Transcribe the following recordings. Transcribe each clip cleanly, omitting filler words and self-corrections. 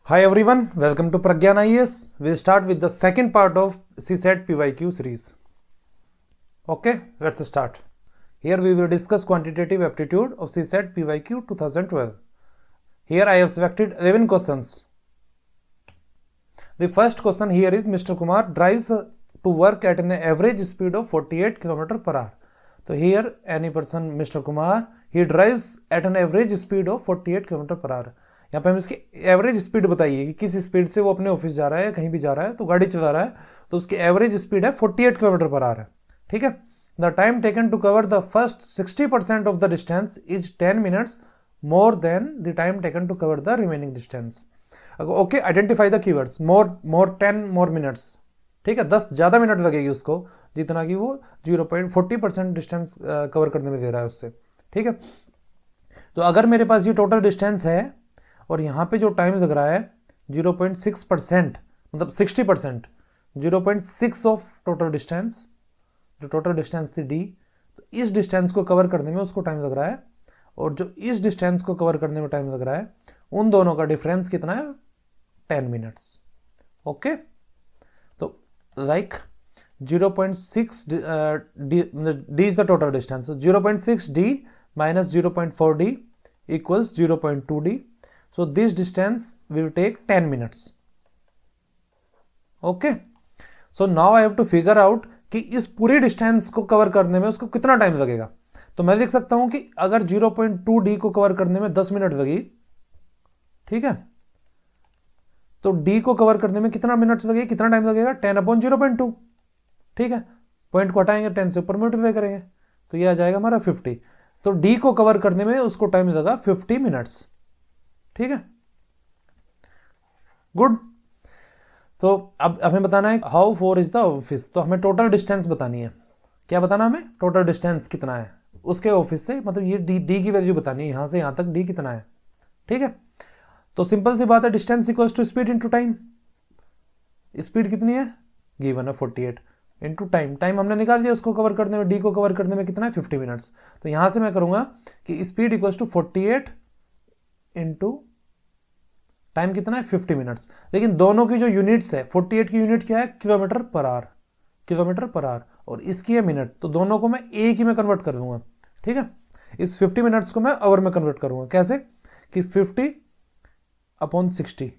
Hi everyone, welcome to Pragyan IAS. We'll start with the second part of CSAT PYQ series. Okay, let's start. Here we will discuss quantitative aptitude of CSAT PYQ 2012. Here I have selected 11 questions. The first question here is Mr. Kumar drives to work at an average speed of 48 km per hour. So here any person, Mr. Kumar, he drives at an average speed of 48 km per hour. यहाँ पे हम इसकी average speed बताइए कि किस speed से वो अपने ऑफिस जा रहा है, कहीं भी जा रहा है, तो गाड़ी चला रहा है, तो उसकी एवरेज स्पीड है 48 किलोमीटर पर आवर है. ठीक है. The time taken to cover the first 60% of the distance is 10 minutes more than the time taken to cover the remaining distance. Okay, identify the keywords. More 10 more minutes. ठीक है, 10 ज़्यादा minute लगेगी उसको जितना कि वो 0.40% डिस्टेंस कवर करने में दे रहा है उससे. ठीक है. तो अगर मेरे पास ये टोटल डिस्टेंस है और यहाँ पे जो टाइम लग रहा है 0.6%, मतलब 60%, 0.6 ऑफ टोटल डिस्टेंस, जो टोटल डिस्टेंस थी डी, तो इस डिस्टेंस को कवर करने में उसको टाइम लग रहा है, और जो इस डिस्टेंस को कवर करने में टाइम लग रहा है, उन दोनों का डिफरेंस कितना है? 10 मिनट्स. ओके. तो like 0.6 D is the total distance. 0.6 D minus 0.4 d equals 0.2 d. So this distance will take 10 minutes. Okay. So now I have to figure out कि इस पूरी डिस्टेंस को कवर करने में उसको कितना टाइम लगेगा. तो मैं देख सकता हूं कि अगर 0.2 d को कवर करने में 10 मिनट लगी, ठीक है, तो d को कवर करने में कितना मिनट्स लगेगा, कितना टाइम लगेगा? 10/0.2. ठीक है. पॉइंट को हटाएंगे, 10 से ऊपर मल्टीप्लाई करेंगे, तो ये आ जाएगा हमारा 50. तो d को कवर करने में उसको टाइम लगा 50 मिनट्स. ठीक है. गुड. तो अब हमें बताना है how four is the office. तो हमें टोटल डिस्टेंस बतानी है. क्या बताना हमें? टोटल डिस्टेंस कितना है उसके ऑफिस से, मतलब ये डी की वैल्यू बतानी है, यहां से यहां तक डी कितना है. ठीक है. तो सिंपल सी बात है, distance equals to speed into time. Speed कितनी है? गिवन है 48 इनटू टाइम. टाइम हमने निकाल दिया, उसको कवर करने में, डी को कवर करने में कितना है? 50 मिनट्स. तो यहां से मैं करूंगा कि speed equals to 48 into time कितना है? 50 मिनट्स. लेकिन दोनों की जो यूनिट्स है, 48 की यूनिट क्या है? Kilometre per hour. Kilometre per hour. और इसकी है मिनट. तो दोनों को मैं एक ही में कन्वर्ट कर दूंगा. ठीक है. इस 50 मिनट्स को मैं आवर में कन्वर्ट करूंगा. कैसे? कि 50/60,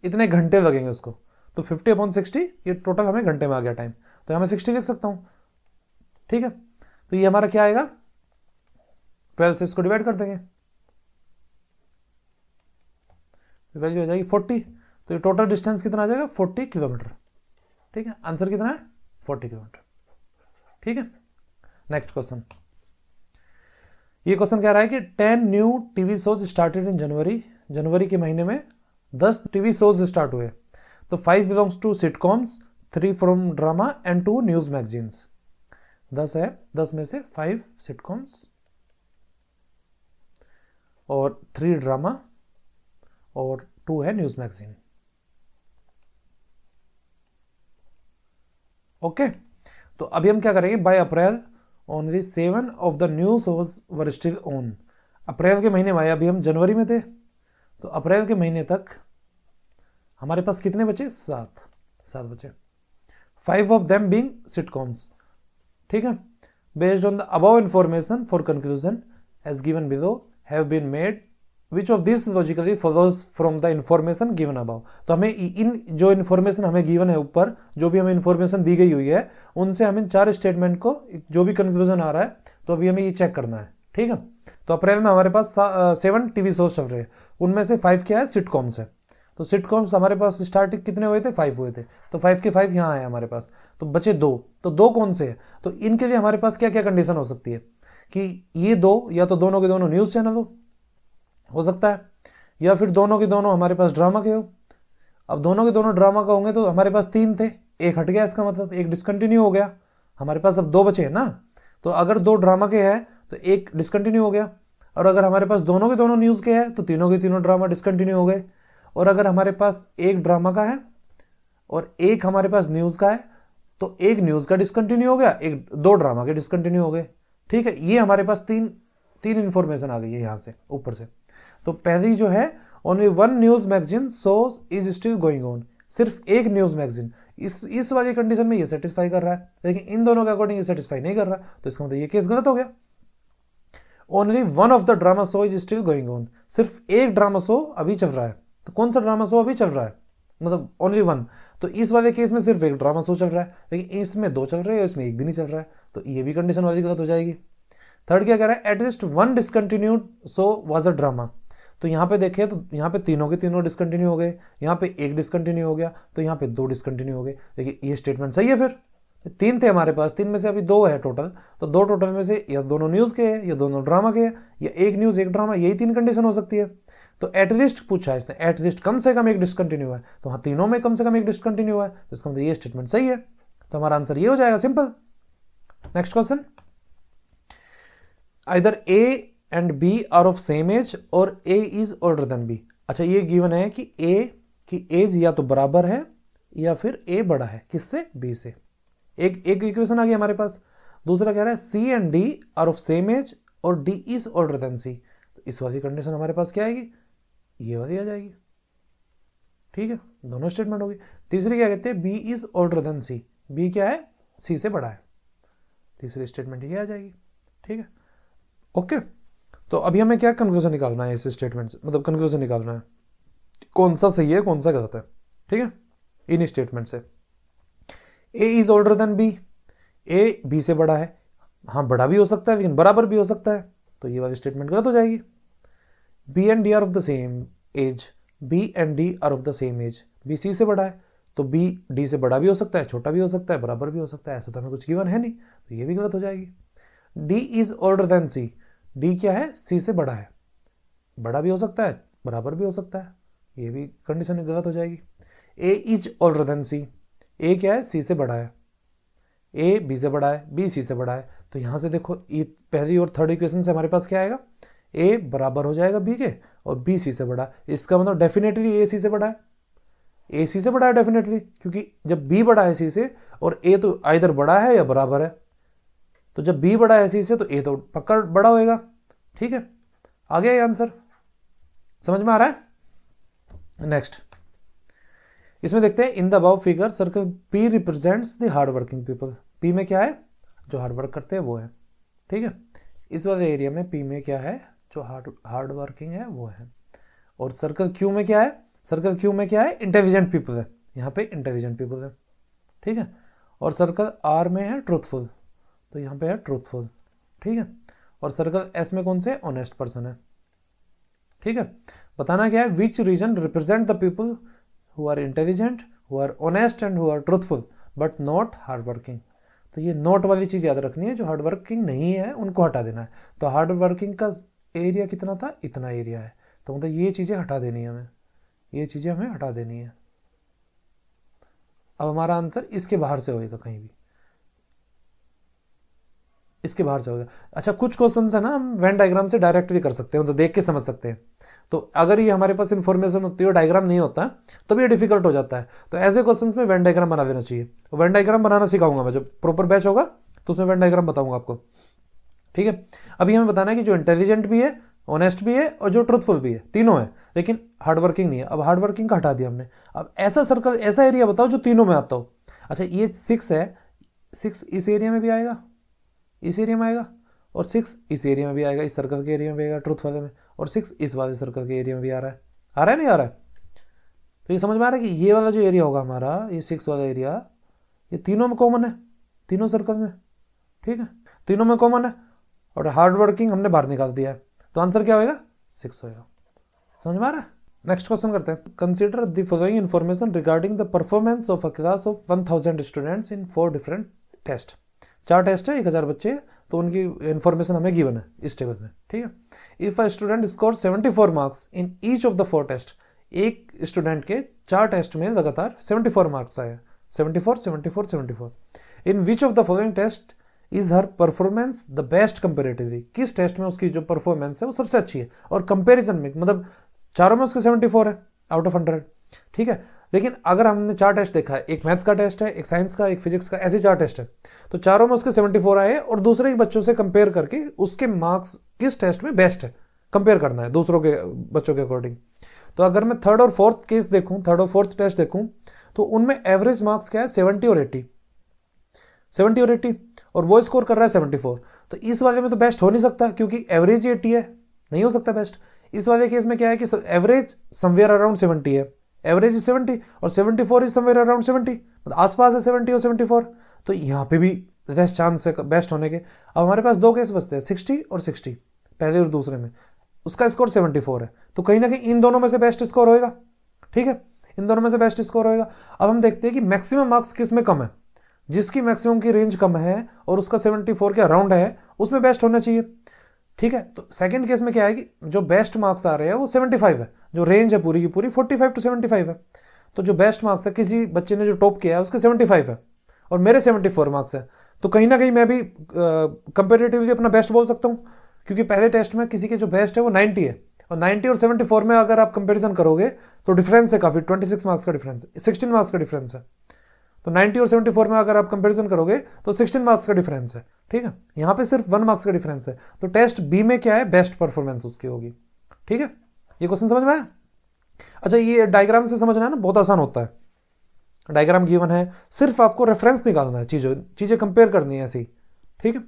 इतने घंटे लगेंगे उसको. तो 50/60 ये टोटल हमें घंटे में आ गया टाइम. तो यहां मैं 60 लिख सकता हूं. ठीक है. तो ये हमारा क्या आएगा? 12 से इसको डिवाइड कर देंगे, वैल्यू आ जाएगी 40. तो ये टोटल डिस्टेंस कितना आ जाएगा? 40 किलोमीटर. ठीक है. आंसर कितना है? 40 किलोमीटर. ठीक है. Next question. ये क्वेश्चन कह रहा है कि 10 new TV shows started in January. जनवरी के महीने में 10 टीवी शोज स्टार्ट हुए. तो 5 belongs to sitcoms, 3 from drama and 2 news magazines. 10 है, 10 में से 5 सिटकॉम्स और 3 ड्रामा और 2 है न्यूज मैगजीन. ओके. तो अभी हम क्या करेंगे? By April only 7 of the new shows were still on. April के महीने में आए, अभी हम जनवरी में थे, तो अप्रैल के महीने तक हमारे पास कितने बचे? 7 बचे. 5 ऑफ देम बीइंग सिटकॉम्स. ठीक है. Based on the above information four conclusion as given below have been made which of this logically follows from the information given above. तो हमें इन जो इन्फॉर्मेशन हमें गिवन है, ऊपर जो भी हमें इन्फॉर्मेशन दी गई हुई है, उनसे हमें 4 स्टेटमेंट को जो भी कंक्लूजन आ रहा है, तो अभी हमें ये चेक करना है. ठीक है. तो अप्रैल में हमारे पास 7 टीवी शोज चल रहे हैं. उनमें से 5 क्या है? सिटकॉम्स है. तो सिटकॉम्स हमारे पास स्टार्टिंग कितने हुए थे? 5 हुए थे. तो 5 के 5 यहाँ आए हमारे पास. तो बचे 2. तो 2 कौन से है? तो इनके लिए हमारे पास क्या क्या कंडीशन हो सकती है कि ये 2 या तो दोनों के दोनों न्यूज चैनल हो सकता है, या फिर दोनों के दोनों हमारे पास ड्रामा के हो. अब दोनों के दोनों ड्रामा का होंगे तो हमारे पास 3 थे, एक हट गया, इसका मतलब एक डिसकंटिन्यू हो गया. हमारे पास अब 2 बचे हैं ना. तो अगर 2 ड्रामा के हैं तो एक डिसकंटिन्यू हो गया. और अगर हमारे पास दोनों के दोनों न्यूज़ के हैं तो तीनों के तीनों ड्रामा डिसकंटिन्यू हो गए. और अगर हमारे पास एक ड्रामा का है और एक हमारे पास न्यूज़ का है, तो एक न्यूज़ का डिसकंटिन्यू हो गया, 2 ड्रामा के डिसकंटिन्यू हो गए. ठीक है. ये हमारे पास तीन इंफॉर्मेशन आ गई है यहाँ से ऊपर से. तो पहली जो है only one news magazine shows is still going on, सिर्फ एक न्यूज मैगजीन, इस वाली कंडीशन में ये सेटिस्फाई कर रहा है, लेकिन इन दोनों के अकॉर्डिंग ये सेटिस्फाई नहीं कर रहा, तो इसका मतलब ये केस गलत हो गया। Only one of the drama show is still going on, सिर्फ एक ड्रामा शो अभी चल रहा है, तो कौन सा ड्रामा शो अभी चल रहा है, मतलब ओनली वन, तो इस वाले केस में सिर्फ एक ड्रामा शो चल रहा है, लेकिन इसमें दो चल रहे हैं, इसमें एक भी नहीं चल रहा है, तो ये भी कंडीशन वाली गलत हो जाएगी। थर्ड क्या कह रहा है, at least one discontinued show was a drama, तो यहाँ पे देखें तो यहाँ पे तीनों के तीनों डिसकंटिन्यू हो गए, यहाँ पे एक डिसकंटिन्यू हो गया, तो यहाँ पे दो डिसकंटिन्यू हो गए, लेकिन ये स्टेटमेंट सही है। फिर तीन थे हमारे पास, तीन में से अभी दो है टोटल, तो दो टोटल में से या दोनों न्यूज़ के हैं या दोनों ड्रामा के हैं या एक न्यूज़ एक ड्रामा, यही तीन कंडीशन हो सकती है। तो एटलीस्ट पूछा है इसने, एटलीस्ट कम से कम एक डिसकंटिन्यू है, तो हाँ तीनों में कम से कम एक डिसकंटिन्यू है, तो इसका मतलब ये स्टेटमेंट सही है, तो हमारा आंसर ये हो जाएगा, simple. Next question, either A and B are of same age और A is older than B. अच्छा ये गिवन है कि ए की एज या तो बराबर है या फिर ए बड़ा है किससे, बी से, एक इक्वेशन आ गई हमारे पास। दूसरा कह रहा है C and D are of same age और D is older than C, तो इस वाली कंडीशन हमारे पास क्या आएगी, ये वाली आ जाएगी, ठीक है, दोनों स्टेटमेंट होगी। तीसरी क्या कहते हैं, B is older than C, B क्या है, सी से बड़ा है, तीसरी स्टेटमेंट ये आ जाएगी, ठीक है, ओके। तो अभी हमें क्या कंक्लूजन निकालना है इस स्टेटमेंट से, मतलब कंक्लूजन निकालना है कौन सा सही है कौन सा गलत है, ठीक है, इन स्टेटमेंट से। A is older than B, A B से बड़ा है, हाँ बड़ा भी हो सकता है लेकिन बराबर भी हो सकता है, तो ये वाली स्टेटमेंट गलत हो जाएगी। B and D are of the same age, B and D are of the same age, B C से बड़ा है, तो बी डी से बड़ा भी हो सकता है, छोटा भी हो सकता है, बराबर भी हो सकता है, ऐसा तो हमें कुछ गिवन है नहीं, तो ये भी गलत हो जाएगी। D is older than C, D क्या है, सी से बड़ा है, बड़ा भी हो सकता है बराबर भी हो सकता है, ये भी कंडीशन गलत हो जाएगी। ए इज ओल्डर देन सी, ए क्या है, सी से बड़ा है, ए बी से बड़ा है, बी सी से बड़ा है, तो यहाँ से देखो पहली और थर्ड इक्वेशन से हमारे पास क्या आएगा, ए बराबर हो जाएगा बी के और बी सी से बड़ा, इसका मतलब डेफिनेटली ए सी से बड़ा है, ए सी से बड़ा है डेफिनेटली, क्योंकि जब बी बड़ा है सी से और ए तो आइदर बड़ा है या बराबर है, तो जब बी बड़ा है सी से तो ए तो पक्का बड़ा होएगा, ठीक है, आ गया ये आंसर, समझ में आ रहा है। नेक्स्ट इसमें देखते हैं, in the above figure circle P represents the hard working people, P में क्या है, जो हार्ड वर्क करते हैं वो है, ठीक है, इस वाले एरिया में पी में क्या है, जो हार्ड वर्किंग है वो है, और सर्कल क्यू में क्या है, सर्कल क्यू में क्या है, इंटेलिजेंट पीपल है, यहाँ पे इंटेलिजेंट पीपल है, ठीक है, और सर्कल आर में है ट्रूथफुल, तो यहाँ पे है ट्रूथफुल, ठीक है, और सर्कल एस में कौन से, ऑनेस्ट पर्सन है, ठीक है। बताना क्या है, which region represent the people who are intelligent, who are honest and who are truthful but not hard working, तो ये नोट वाली चीज़ याद रखनी है, जो हार्ड वर्किंग नहीं है उनको हटा देना है, तो हार्ड वर्किंग का एरिया कितना था, इतना एरिया है, तो मतलब ये चीज़ें हटा देनी है हमें, ये चीज़ें हमें हटा देनी है। अब हमारा आंसर इसके बाहर से होएगा, कहीं भी इसके बाहर से होगा। अच्छा कुछ क्वेश्चन है ना हम वेन डायग्राम से डायरेक्ट भी कर सकते हैं, तो देख के समझ सकते हैं, तो अगर ये हमारे पास इन्फॉर्मेशन होती है और डायग्राम नहीं होता तो ये डिफिकल्ट हो जाता है, तो ऐसे क्वेश्चन में वेन डायग्राम बना देना चाहिए, वेन डायग्राम बनाना सिखाऊंगा मैं, जब प्रॉपर बैच होगा तो उसमें वेन डायग्राम बताऊंगा आपको, ठीक है। अभी हमें बताना है कि जो इंटेलिजेंट भी है, ऑनेस्ट भी है और जो ट्रूथफुल भी है, तीनों है, लेकिन हार्ड वर्किंग नहीं है। अब हार्ड वर्किंग का हटा दिया हमने, अब ऐसा सर्कल, ऐसा एरिया बताओ जो तीनों में आता हो। अच्छा ये 6 है, 6 इस एरिया में भी आएगा, इस एरिया में आएगा, और 6 इस एरिया में भी आएगा, इस सर्कल के एरिया में भी आएगा ट्रूथ वाले में, और 6 इस वाले सर्कल के एरिया में भी आ रहा है नहीं आ रहा है, तो ये समझ में आ रहा है कि ये वाला जो एरिया होगा हमारा, ये 6 वाला एरिया, ये तीनों में कॉमन है, तीनों सर्कल में, ठीक है, तीनों में कॉमन है, और हार्ड वर्किंग हमने बाहर निकाल दिया है, तो आंसर क्या होगा, 6 होगा, समझ में आ रहा है। नेक्स्ट क्वेश्चन करते हैं, consider the following information regarding the performance of a class of 1000 students in 4 different test, 4 test है, 1000 बच्चे हैं, तो उनकी इन्फॉर्मेशन हमें गिवन है इस टेबल में, ठीक है। If a student score 74 marks in each of the 4 test, एक स्टूडेंट के 4 टेस्ट में लगातार 74 मार्क्स आए, 74 74 74, in which of the following test is her performance the best comparatively, किस टेस्ट में उसकी जो परफॉर्मेंस है वो सबसे अच्छी है, और कंपेरिजन में मतलब चारों में उसके 74 है आउट ऑफ 100, ठीक है। लेकिन अगर हमने 4 टेस्ट देखा है, एक मैथ्स का टेस्ट है, एक साइंस का, एक फिजिक्स का, ऐसे 4 टेस्ट है, तो चारों में उसके 74 आए, और दूसरे बच्चों से कंपेयर करके उसके मार्क्स किस टेस्ट में बेस्ट है कंपेयर करना है दूसरों के बच्चों के अकॉर्डिंग। तो अगर मैं थर्ड और फोर्थ केस देखूं, थर्ड और फोर्थ टेस्ट देखूं, तो उनमें एवरेज मार्क्स क्या है 70 और 80, 70 और 80, और वो स्कोर कर रहा है 74। तो इस वाले में तो बेस्ट हो नहीं सकता क्योंकि एवरेज ही 80 है, नहीं हो सकता बेस्ट। इस वाले केस में क्या है कि एवरेज समवेयर अराउंड 70 है, एवरेज इज 70 और 74 इज समवेयर अराउंड 70, मतलब आसपास है 70 और 74। तो यहाँ पे भी बेस्ट चांस है बेस्ट होने के। अब हमारे पास दो केस बचते हैं 60 और 60, पहले और दूसरे में उसका स्कोर 74 है, तो कहीं ना कहीं इन दोनों में से बेस्ट स्कोर होएगा। ठीक है, इन दोनों में से बेस्ट स्कोर होएगा। अब हम देखते हैं कि मैक्सिमम मार्क्स किस में कम है, जिसकी मैक्सिमम की रेंज कम है और उसका 74 के अराउंड है, उसमें बेस्ट होना चाहिए। ठीक है, तो सेकंड केस में क्या है कि जो बेस्ट मार्क्स आ रहे हैं वो 75 है, जो रेंज है पूरी की पूरी 45 टू 75 है। तो जो बेस्ट मार्क्स है, किसी बच्चे ने जो टॉप किया है उसके 75 है और मेरे 74 मार्क्स है, तो कहीं ना कहीं मैं भी कंपेरेटिवली अपना बेस्ट बोल सकता हूँ, क्योंकि पहले टेस्ट में किसी के जो बेस्ट है वो 90 है, और 90 और 74 में अगर आप कंपैरिजन करोगे तो डिफरेंस है काफ़ी, 26 मार्क्स का डिफरेंस, 16 मार्क्स का डिफरेंस है। तो 90 और 74 में अगर आप कंपैरिजन करोगे तो 16 मार्क्स का डिफरेंस है। ठीक है, यहाँ पे सिर्फ 1 मार्क्स का डिफरेंस है। तो टेस्ट बी में क्या है, बेस्ट परफॉर्मेंस उसकी होगी। ठीक है, ये क्वेश्चन समझ में आया? अच्छा, ये डायग्राम से समझना है ना, बहुत आसान होता है। डायग्राम गिवन है, सिर्फ आपको रेफरेंस निकालना है, चीज़ें कंपेयर करनी है ऐसी। ठीक है,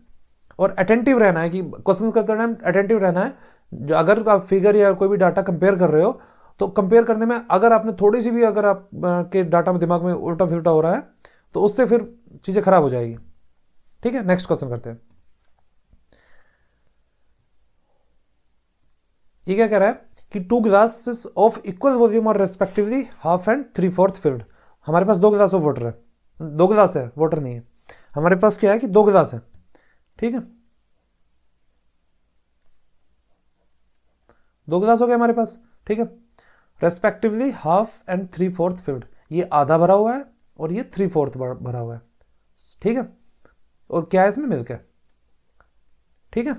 और अटेंटिव रहना है कि क्वेश्चन करते टाइम अटेंटिव रहना है। जो अगर आप फिगर या कोई भी डाटा कंपेयर कर रहे हो, तो कंपेयर करने में अगर आपने थोड़ी सी भी अगर आप के डाटा में दिमाग में उल्टा फिल्टा हो रहा है तो उससे फिर चीज़ें खराब हो जाएगी। ठीक है, नेक्स्ट क्वेश्चन करते हैं। ये क्या कह रहा है कि 2 ग्लासेस ऑफ इक्वल वॉल्यूम और रेस्पेक्टिवली हाफ एंड 3/4 फिल्ड। हमारे पास 2 गिलास ऑफ वाटर है, 2 गिलास है, वाटर नहीं है हमारे पास। क्या है कि 2 गिलास है। ठीक है, 2 गिलास हो गए हमारे पास। ठीक है, रेस्पेक्टिवली हाफ एंड 3/4 फिल्ड, ये आधा भरा हुआ है और ये 3/4 भरा हुआ है। ठीक है, और क्या है इसमें, मिल्क है। ठीक है,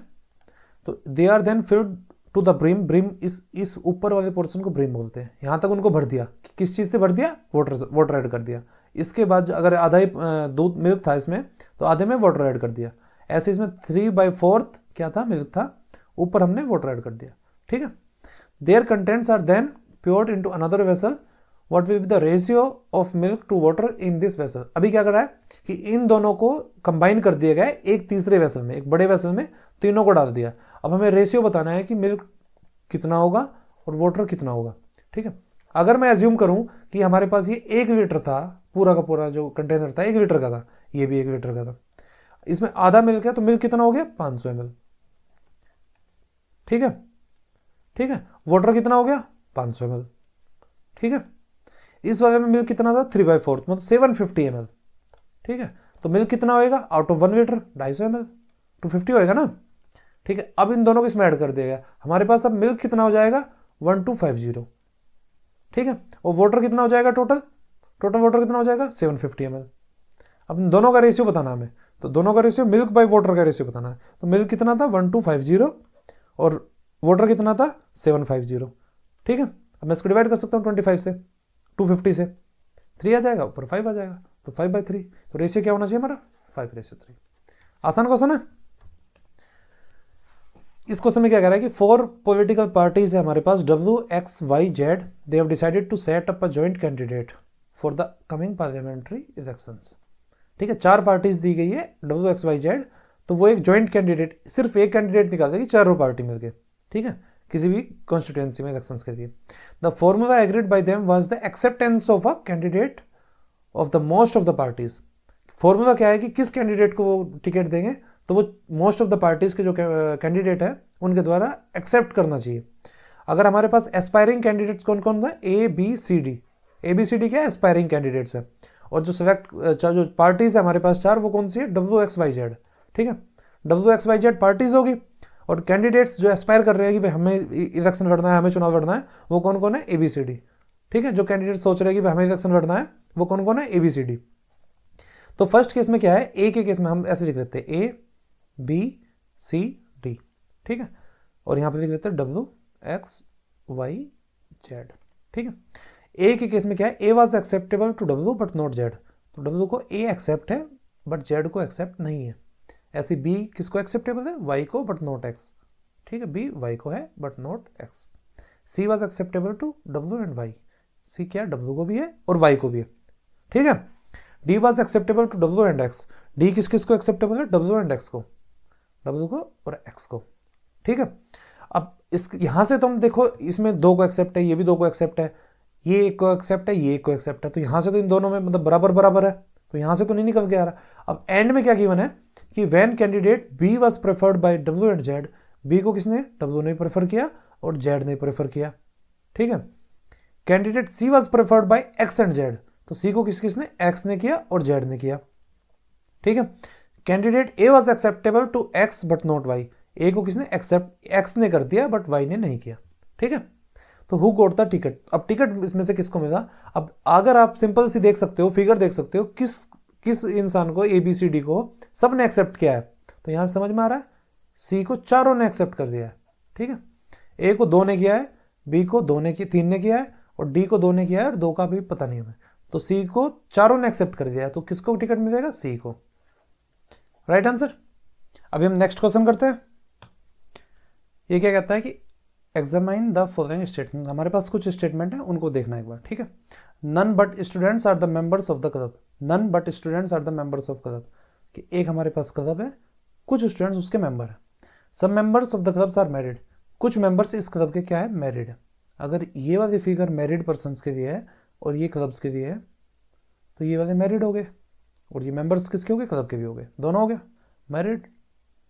तो they are then filled to the brim. Brim इस ऊपर वाले पोर्शन को ब्रिम बोलते हैं। यहां तक उनको भर दिया, किस चीज़ से भर दिया, वाटर ऐड कर दिया। इसके बाद अगर आधा ही दूध मिल्क था इसमें, तो आधे में वाटर ऐड कर दिया। ऐसे इसमें 3/4 क्या था, मिल्क था, ऊपर हमने वाटर ऐड कर दिया। ठीक है, their contents are then poured into another vessel, what will be the ratio of milk to water in this vessel। अभी क्या कर रहा है कि इन दोनों को कंबाइन कर दिया गया है एक तीसरे वेसल में, एक बड़े वेसल में तीनों को डाल दिया। अब हमें रेशियो बताना है कि मिल्क कितना होगा और वाटर कितना होगा। ठीक है, अगर मैं एज्यूम करूं कि हमारे पास ये 1 लीटर था, पूरा का पूरा जो कंटेनर था 1 लीटर का था, ये भी 1 लीटर का था, इसमें आधा मिल्क है, तो मिल्क कितना हो गया, 500 ml। ठीक है, ठीक है, वाटर कितना हो गया, 500 ml। ठीक है, इस वाले में मिल्क कितना था, 3/4 मतलब 750 ml। ठीक है, तो मिल्क कितना होएगा आउट ऑफ 1 लीटर, 250 ml, 250 होएगा ना। ठीक है, अब इन दोनों को इसमें ऐड कर दिया गया, हमारे पास अब मिल्क कितना हो जाएगा, 1250। ठीक है, और वाटर कितना हो जाएगा, टोटल वाटर कितना हो जाएगा, 750 ml। अब इन दोनों का रेशियो बताना हमें, तो दोनों का रेशियो मिल्क बाई वाटर का रेशियो बताना है। तो मिल्क कितना था, 1250 और वाटर कितना था, 750। ठीक है, अब मैं इसको डिवाइड कर सकता हूँ 25 से, 250 से 3 आ जाएगा, ऊपर 5 आ जाएगा, तो 5/3। तो रेशियो क्या होना चाहिए हमारा, 5:3। आसान क्वेश्चन है। इस क्वेश्चन में क्या कह रहा है कि 4 पॉलिटिकल पार्टीज है हमारे पास, WXYZ, they have decided to set up a joint candidate for the coming parliamentary elections. ठीक है, 4 पार्टीज दी गई है WXYZ, तो वो एक जॉइंट कैंडिडेट, सिर्फ एक कैंडिडेट निकाल देगी चारों पार्टी मिलकर। ठीक है, किसी भी कॉन्स्टिट्यूएंसी में इलेक्शंस के लिए। The formula agreed by them was the acceptance of a candidate of the most of the parties. Formula क्या है कि किस कैंडिडेट को वो टिकट देंगे, तो वो मोस्ट ऑफ द पार्टीज के जो कैंडिडेट है उनके द्वारा एक्सेप्ट करना चाहिए। अगर हमारे पास एस्पायरिंग कैंडिडेट्स कौन कौन था, ABCD क्या है, एस्पायरिंग कैंडिडेट्स है। और जो जो पार्टीज है हमारे पास 4, वो कौन सी है, WXYZ। ठीक है, WXYZ पार्टीज होगी, और कैंडिडेट्स जो एस्पायर कर रहे हैं कि भाई हमें इलेक्शन लड़ना है, हमें चुनाव लड़ना है, वो कौन कौन है, ABCD। ठीक है, जो कैंडिडेट सोच रहे हैं कि भाई हमें इलेक्शन लड़ना है, वो कौन कौन है, ABCD। तो फर्स्ट केस में क्या है, ए के केस में हम ऐसे लिख देते हैं ABCD। ठीक है, और यहाँ पे लिख देते हैं WXYZ। ठीक है, ए के केस में क्या है, A was acceptable to W but not Z। तो W को A एक्सेप्ट है बट Z को एक्सेप्ट नहीं है। ऐसे B किसको एक्सेप्टेबल है, Y को बट नॉट X। ठीक है, बी वाई को है but not X. C was acceptable to W and Y, C क्या डब्ल्यू को भी है और वाई को भी है, ठीक है। D was acceptable to W and X, D किस किस को एक्सेप्टेबल है, डब्ल्यू एंड एक्स को, डब्ल्यू को और एक्स को, ठीक है। अब इस यहां से तुम देखो, इसमें दो को एक्सेप्ट है, ये भी दो को एक्सेप्ट है, ये एक को एक्सेप्ट है, ये एक को एक्सेप्ट है, तो यहां से तो इन दोनों में मतलब बराबर बराबर है, तो यहां से तो नहीं निकल के आ रहा। अब एंड में क्या गिवन है कि when candidate B was preferred by W and Z, B को किसने, डब्ल्यू ने प्रेफर किया और जेड ने प्रेफर किया, ठीक है। Candidate she was preferred bye x and Z, तो सी को किस किसने, एक्स ने किया और जेड ने किया, ठीक है। Candidate A was acceptable to X but not Y, A को किसने एक्सेप्ट, एक्स ने कर दिया बट वाई ने नहीं किया, ठीक है। तो हु गोट द टिकट, अब टिकट इसमें से किसको मिला। अब अगर आप सिंपल सी देख सकते हो, फिगर देख सकते हो, किस किस इंसान को, ए बी सी डी को सब ने एक्सेप्ट किया है, तो यहां समझ में आ रहा है सी को चारों ने एक्सेप्ट कर दिया है, ठीक है। ए को दो ने किया है, बी को दो ने किया, तीन ने किया है, और डी को दो ने किया है और दो का भी पता नहीं हमें, तो सी को चारों ने एक्सेप्ट कर दिया है, तो किसको टिकट मिलेगा, सी को, राइट आंसर। अभी हम नेक्स्ट क्वेश्चन करते हैं। ये क्या कहता है कि एग्जामाइन द फॉलोइंग स्टेटमेंट, हमारे पास कुछ स्टेटमेंट है, उनको देखना एक बार, ठीक है। None but students are the members of the club, none but students are the members of club, कि एक हमारे पास क्लब है, कुछ स्टूडेंट्स उसके मेंबर है। सब members of the clubs are married, कुछ मेंबर्स इस क्लब के क्या है, मैरिड है। अगर ये वाली फिगर मैरिड पर्सनस के लिए है और ये क्लब्स के लिए है, तो ये वाले मैरिड हो गए और ये मेंबर्स किसके हो गए, क्लब के भी हो गए, दोनों हो गया मैरिड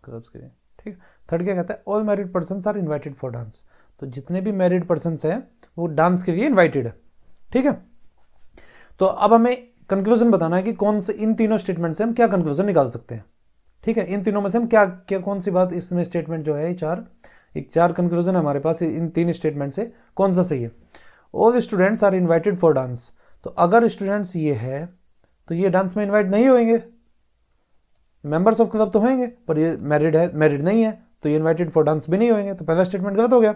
क्लब्स के लिए, ठीक है। थर्ड क्या कहता है, all married persons are invited for dance, तो जितने भी मैरिड पर्सन्स हैं वो डांस के लिए इन्वाइटेड है, ठीक है। तो अब हमें कंक्लूजन बताना है कि कौन से इन तीनों स्टेटमेंट से हम क्या कंक्लूजन निकाल सकते हैं, ठीक है। इन तीनों में से हम क्या क्या कौन सी बात इसमें स्टेटमेंट जो है, चार कंक्लूजन है हमारे पास, इन तीन स्टेटमेंट से कौन सा सही है। All students are invited for dance, तो अगर स्टूडेंट्स ये है तो ये डांस में इन्वाइट नहीं होंगे, मेंबर्स ऑफ क्लब तो होंगे, पर ये मैरिड है, मैरिड नहीं है, तो ये इन्वाइटेड फॉर डांस भी नहीं होंगे, तो पहला स्टेटमेंट गलत हो गया।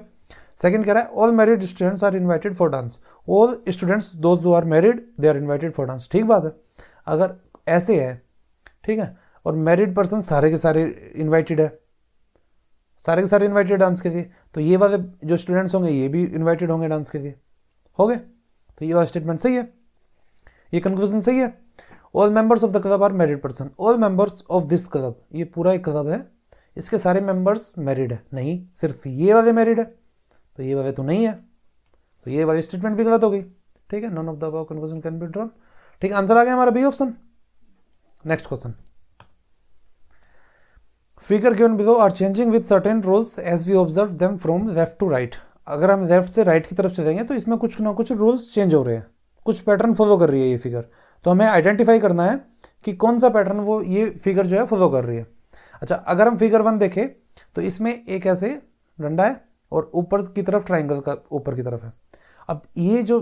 सेकंड कह रहा है all married students are invited for dance, all students those who are married they are invited for dance, ठीक बात है। अगर ऐसे है, ठीक है, और मैरिड पर्सन सारे के सारे इन्वाइटेड है, सारे के सारे इन्वाइटेड डांस के लिए, तो ये वाले जो स्टूडेंट्स होंगे ये भी इन्वाइटेड होंगे डांस के लिए, हो गए, तो ये वाला स्टेटमेंट सही है, ये कंक्लूजन सही है। All members of the club are married person, all members of this club, ये पूरा एक क्लब है, इसके सारे मेंबर्स मैरिड है, नहीं सिर्फ ये वाले मैरिड है, तो ये वाले तो नहीं है, तो ये वाली स्टेटमेंट भी गलत हो गई, ठीक है। None of the above conclusion can be drawn, ठीक है। आंसर आ गया हमारा B option. Next question, figure given below are changing with certain rules as we observe them from left to right, अगर हम लेफ्ट से राइट की तरफ चलेंगे तो इसमें कुछ ना कुछ रूल्स चेंज हो रहे हैं, कुछ पैटर्न फॉलो कर रही है ये फिगर, तो हमें आइडेंटिफाई करना है कि कौन सा पैटर्न वो ये फिगर जो है फॉलो कर रही है। अच्छा, अगर हम फिगर 1 देखें तो इसमें एक ऐसे डंडा है और ऊपर की तरफ ट्राइंगल का ऊपर की तरफ है। अब ये जो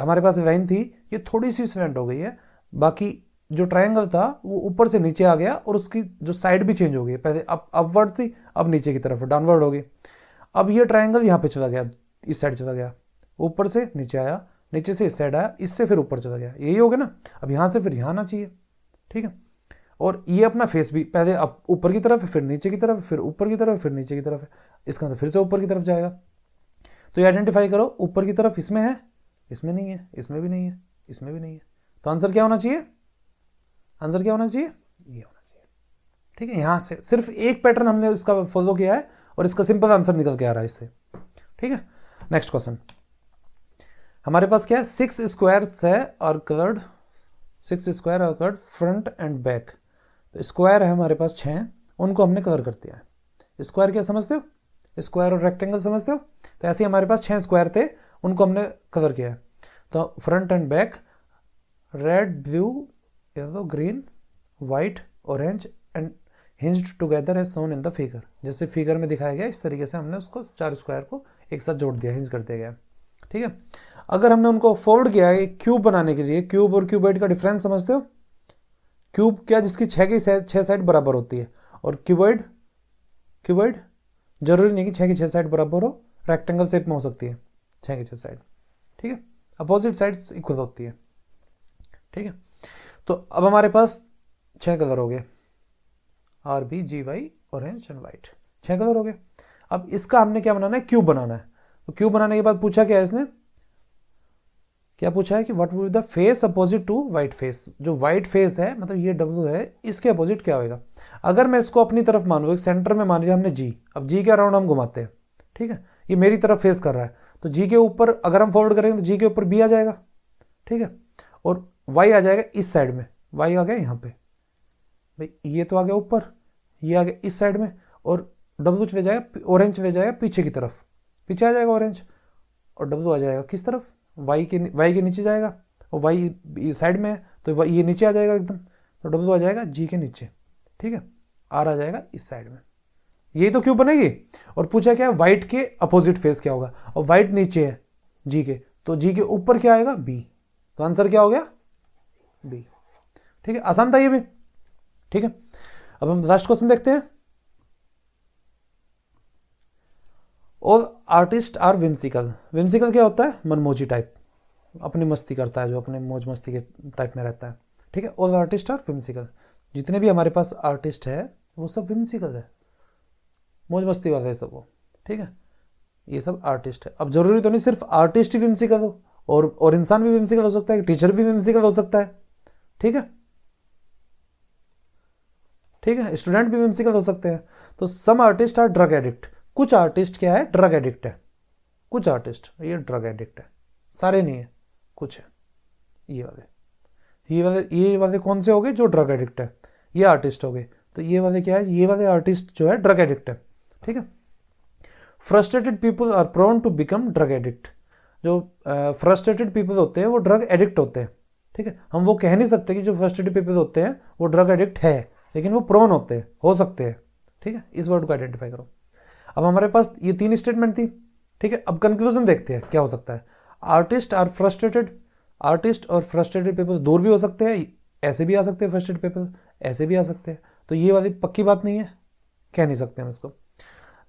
हमारे पास लाइन थी ये थोड़ी सी स्लैंट हो गई है, बाकी जो ट्राइंगल था वो ऊपर से नीचे आ गया और उसकी जो साइड भी चेंज हो गई, पहले अपवर्ड थी अब नीचे की तरफ डाउनवर्ड हो गई। अब ये ट्राइंगल यहाँ पे चला गया, इस साइड चला गया, ऊपर से नीचे आया, नीचे से इस साइड आया, इससे फिर ऊपर चला गया, यही हो गया ना। अब यहाँ से फिर यहाँ आना चाहिए, ठीक है। और ये अपना फेस भी पहले अब ऊपर की तरफ है, फिर नीचे की तरफ, फिर ऊपर की तरफ, फिर नीचे की तरफ है, इसका मतलब फिर से ऊपर की तरफ जाएगा। तो ये आइडेंटिफाई करो, ऊपर की तरफ इसमें है, इसमें नहीं है, इसमें भी नहीं है, इसमें भी नहीं है, तो आंसर क्या होना चाहिए, आंसर क्या होना चाहिए, ये होना चाहिए, ठीक है। यहाँ से सिर्फ एक पैटर्न हमने इसका फॉलो किया है और इसका सिंपल आंसर निकल के आ रहा है इससे, ठीक है। नेक्स्ट क्वेश्चन हमारे पास क्या है, 6 स्क्वायर्स है और कलर्ड, 6 स्क्वायर और कलर्ड फ्रंट एंड बैक। तो स्क्वायर है हमारे पास 6, उनको हमने कलर कर दिया है। स्क्वायर क्या समझते हो, स्क्वायर और रेक्टेंगल समझते हो, तो ऐसे हमारे पास 6 स्क्वायर थे, उनको हमने कलर किया है। तो front and back red, blue, yellow, green, white, orange and hinged together as shown in the figure, जैसे फिगर में दिखाया गया इस तरीके से हमने उसको 4 स्क्वायर को एक साथ जोड़ दिया, हिंज कर दिया गया, ठीक है। अगर हमने उनको फोल्ड किया है क्यूब बनाने के लिए, क्यूब और क्यूबॉइड का डिफरेंस समझते हो, क्यूब क्या जिसकी 6 की 6 साइड बराबर होती है, और क्यूबॉइड, क्यूबॉइड जरूरी नहीं कि 6 की 6 साइड बराबर हो, रेक्टेंगल शेप में हो सकती है 6 की 6 साइड, ठीक है, अपोजिट साइड्स इक्वल होती है, ठीक है। तो अब हमारे पास 6 कलर हो गए, RBGY, orange and white, 6 colour हो गए। अब इसका हमने क्या बनाना है, क्यूब बनाना है। तो क्यूब बनाने के बाद पूछा क्या है इसने, क्या पूछा है कि what will be the face opposite to white face. जो वाइट फेस है मतलब ये W है, इसके अपोजिट क्या होएगा। अगर मैं इसको अपनी तरफ मानूँ, एक सेंटर में मान लिया हमने G, अब G के अराउंड हम घुमाते हैं, ठीक है, ये मेरी तरफ फेस कर रहा है, तो G के ऊपर अगर हम फोल्ड करेंगे तो G के ऊपर B आ जाएगा, ठीक है, और Y आ जाएगा इस साइड में, Y आ गया यहाँ पे, भाई ये तो आ गया ऊपर, ये आ गया इस साइड में, और W चले जाएगा, ऑरेंज चले जाएगा पीछे की तरफ, पीछे आ जाएगा ऑरेंज, और W आ जाएगा किस तरफ, Y के नीचे जाएगा, और Y साइड में है तो ये नीचे आ जाएगा एकदम, तो W आ जाएगा G के नीचे, ठीक है, R आ जाएगा इस साइड में। यही तो क्यों बनेगी। और पूछा क्या है, वाइट के अपोजिट फेस क्या होगा, और वाइट नीचे है G के, तो G के ऊपर क्या आएगा, B, तो आंसर क्या हो गया, B, ठीक है, आसान था ये भी, ठीक है। अब हम लास्ट क्वेश्चन देखते हैं। और आर्टिस्ट आर विम्सिकल, विम्सिकल क्या होता है, मनमोजी टाइप, अपनी मस्ती करता है, जो अपने मौज मस्ती के टाइप में रहता है, ठीक है। और आर्टिस्ट आर विम्सिकल, जितने भी हमारे पास आर्टिस्ट है वो सब विम्सिकल है, मौज मस्ती वाले सब वो, ठीक है, ये सब आर्टिस्ट है। अब जरूरी तो नहीं सिर्फ आर्टिस्ट ही विम्सिकल हो, और इंसान भी विम्सिकल हो सकता है, टीचर भी विम्सिकल हो सकता है, ठीक है, ठीक है, स्टूडेंट भी विम्सिकल हो सकते हैं। तो some artist are drug addict, कुछ आर्टिस्ट क्या है, ड्रग एडिक्ट है, कुछ आर्टिस्ट ये ड्रग एडिक्ट है, सारे नहीं है, कुछ है, ये वाले कौन से हो गए, जो ड्रग एडिक्ट है, ये आर्टिस्ट हो गए। तो ये वाले क्या है, ये वाले आर्टिस्ट जो है ड्रग एडिक्ट है, ठीक है। Frustrated people are prone to become drug addict, जो फ्रस्ट्रेटेड पीपल होते हैं वो ड्रग एडिक्ट होते हैं, ठीक है। हम वो कह नहीं सकते कि जो फ्रस्ट्रेटेड पीपल होते हैं वो ड्रग एडिक्ट है, लेकिन वो प्रोन होते हैं, हो सकते हैं, ठीक है, इस वर्ड को आइडेंटिफाई करो। अब हमारे पास ये 3 स्टेटमेंट थी, ठीक है। अब कंक्लूजन देखते हैं क्या हो सकता है। आर्टिस्ट आर फ्रस्ट्रेटेड, आर्टिस्ट और फ्रस्ट्रेटेड पीपल दूर भी हो सकते हैं, ऐसे भी आ सकते हैं, फ्रस्ट्रेटेड पीपल ऐसे भी आ सकते हैं, तो ये वाली पक्की बात नहीं है, कह नहीं सकते हम इसको।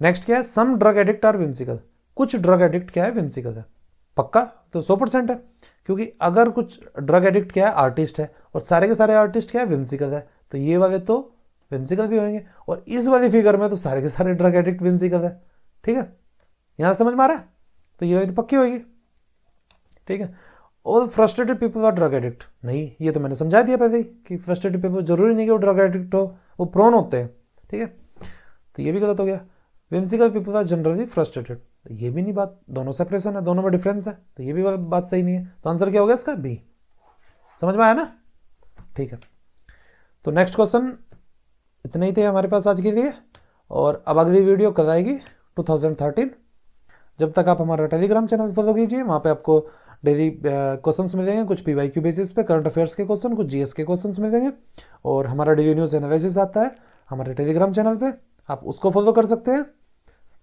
नेक्स्ट क्या है, some drug addict are whimsical, कुछ ड्रग एडिक्ट क्या है, विम्सिकल है, पक्का तो 100% है, क्योंकि अगर कुछ ड्रग एडिक्ट क्या है, आर्टिस्ट है, और सारे के सारे आर्टिस्ट क्या है, विम्सिकल है, तो ये वाले तो विम्सिकल भी होंगे, और इस वाली फिगर में तो सारे के सारे ड्रग एडिक्ट विम्सिकल है, ठीक है, यहां समझ में आ रहा है, तो ये वाली तो पक्की होगी, ठीक है। और frustrated people are drug addict, नहीं, ये तो मैंने समझा दिया पहले ही कि फ्रस्ट्रेटेड पीपल जरूरी नहीं कि वो ड्रग एडिक्ट हो, वो प्रोन होते हैं, ठीक है, तो ये भी गलत हो गया। Whimsical people are generally frustrated, तो ये भी नहीं बात, दोनों सेपरेशन है, दोनों में डिफरेंस है, तो ये भी बात सही नहीं है, तो आंसर क्या हो गया इसका, बी। समझ में आया ना, ठीक है। तो नेक्स्ट क्वेश्चन इतने ही थे हमारे पास आज के लिए, और अब अगली वीडियो कल आएगी 2013। जब तक आप हमारा टेलीग्राम चैनल फॉलो कीजिए, वहाँ पे आपको डेली क्वेश्चंस मिलेंगे, कुछ PYQ बेसिस पे करंट अफेयर्स के क्वेश्चन, कुछ GS के क्वेश्चंस मिलेंगे, और हमारा डेली न्यूज़ एनालिसिस आता है हमारे टेलीग्राम चैनल पे, आप उसको फॉलो कर सकते हैं,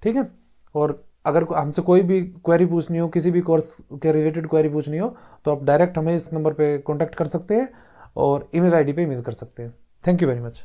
ठीक है। और अगर हमसे कोई भी क्वेरी पूछनी हो, किसी भी कोर्स के रिलेटेड क्वेरी पूछनी हो, तो आप डायरेक्ट हमें इस नंबर पे कॉन्टैक्ट कर सकते हैं, और email ID पे ईमेल कर सकते हैं। Thank you very much.